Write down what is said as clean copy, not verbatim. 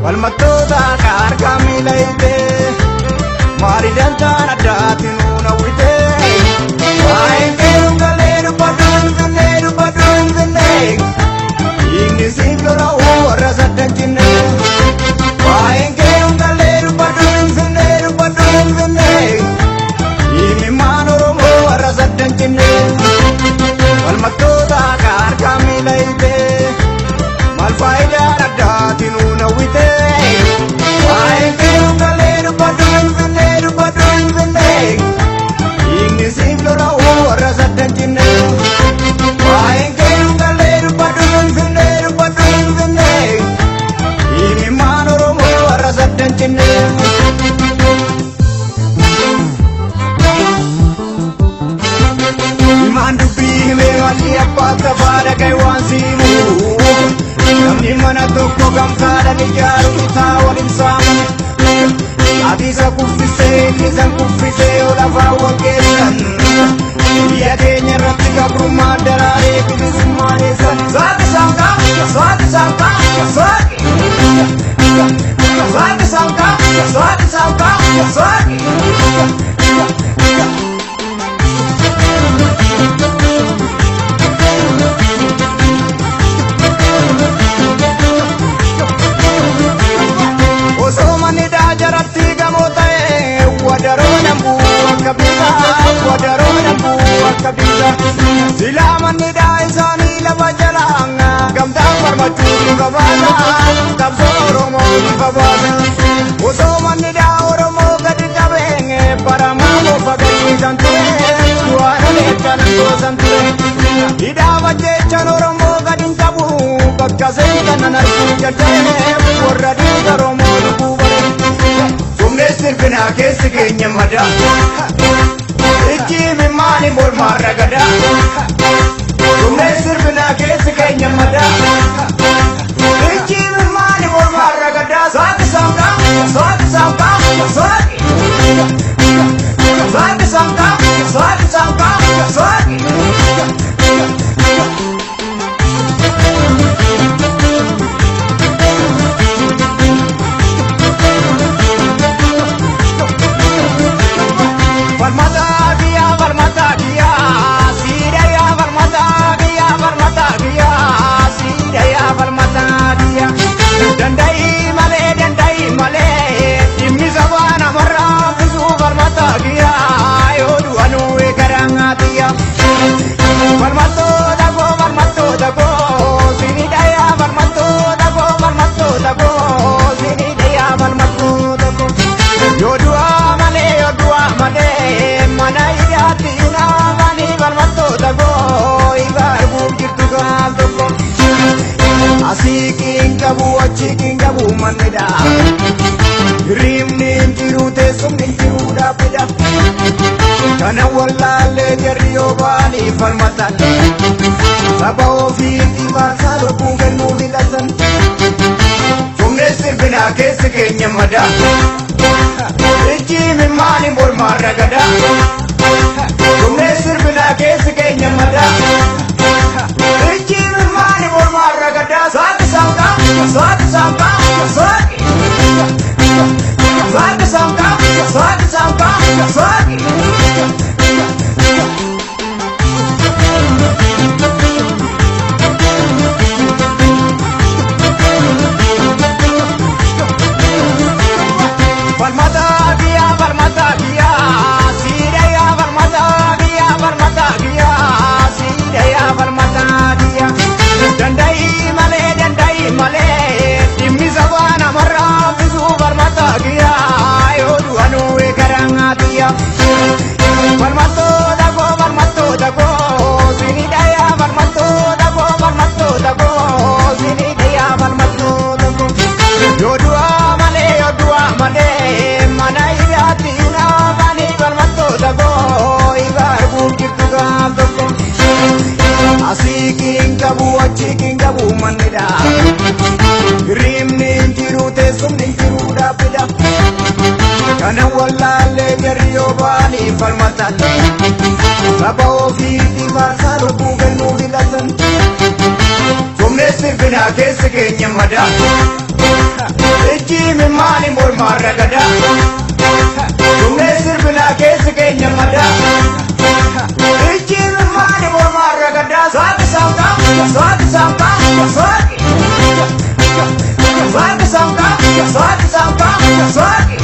falmattoota harka miilayte maali dantaan addaatiin uunawwite waa'een keeruun galee dubbadhuun finne inni siif lola warra saddan cinne waa'een keeruun galee dubbadhuun finne inni maan Oromoo warra saddan cinne falmattoota harka miilayte maal faayidaan addaatiin uunawwite waa'een keeruun galee dubbadhuun finne inni siif lola warra saddan cinne waa'een keeruun galee dubbadhuun finne inni maan Oromoo warra saddan cinne. Imaan dubbii himee walii abbaan tafaadha ga'e waan siimu namni mana tokko gamtaadhaan ijaaru bitaa waliin saamu ati isa kuffisee inni isan kuffisee yoo lafaa walgeessan biyya keenya irratti gabrummaan daraaree bilisummaan eessan saaqi saaqaa saaqi saaqaa saaqi saaqi saaqaa saaqi saaqaa saaqi. Silamanni daa'isanii lafa jalaa gamtaan farmachuu qabaata qabsoo Oromoo qabaata osoo manni daa Oromoo gadi qabeenye baramaa bofa gadhiisan ture waan oleechan goosan ture hidhaama jechan Oromoo gadi qabu bakka seentan nan arguu jajjabee warra dhiiga Oromoo lubbuu bare sumnes sirfinaa keessi keenya madaa Ijjiimi maani mormaarra gadaa sumnes sirfinaa keessi keenya madaa Ijjiimi maani mormaarra gadaa saaqi saaqaa saaqi saaqaa saaqi saaqi saaqaa saaqi saaqaa saaqi. Asiikin qabu achiikin qabu mannidha Rimni jiru teessumni jiru dhaabbidha Kana wallaallee jarri yoo baanii falmatan Saba ofiitti maarsaa lubbuu kennuu filatan Sumnes sirfinaa keessi keenya madaa Ijjiimi maani mormaarra gadaa Sumnes sirfinaa keessi keenya madaa Ijjiimi maani mormaarra gadaa saaqi saaqaa saaqi saaqaa saaqi saaqi saaqaa saaqi saaqaa saaqi. Asiikin qabu achiikin qabu mannidha Rimni jiru teessumni jiru dhaabbidha Kana wallaallee jarri yoo baanii falmatan Saba ofiitti maarsaa lubbuu kennuu filatan Sumnes sirfinaa keessi keenya madaa Ijji mimmaani mormaarra gada Dumne sirbina keessa keenya mada Ijji mimmaani mormaarra gada Swaati samka, swaati samka, swaati Swaati samka, swaati samka, swaati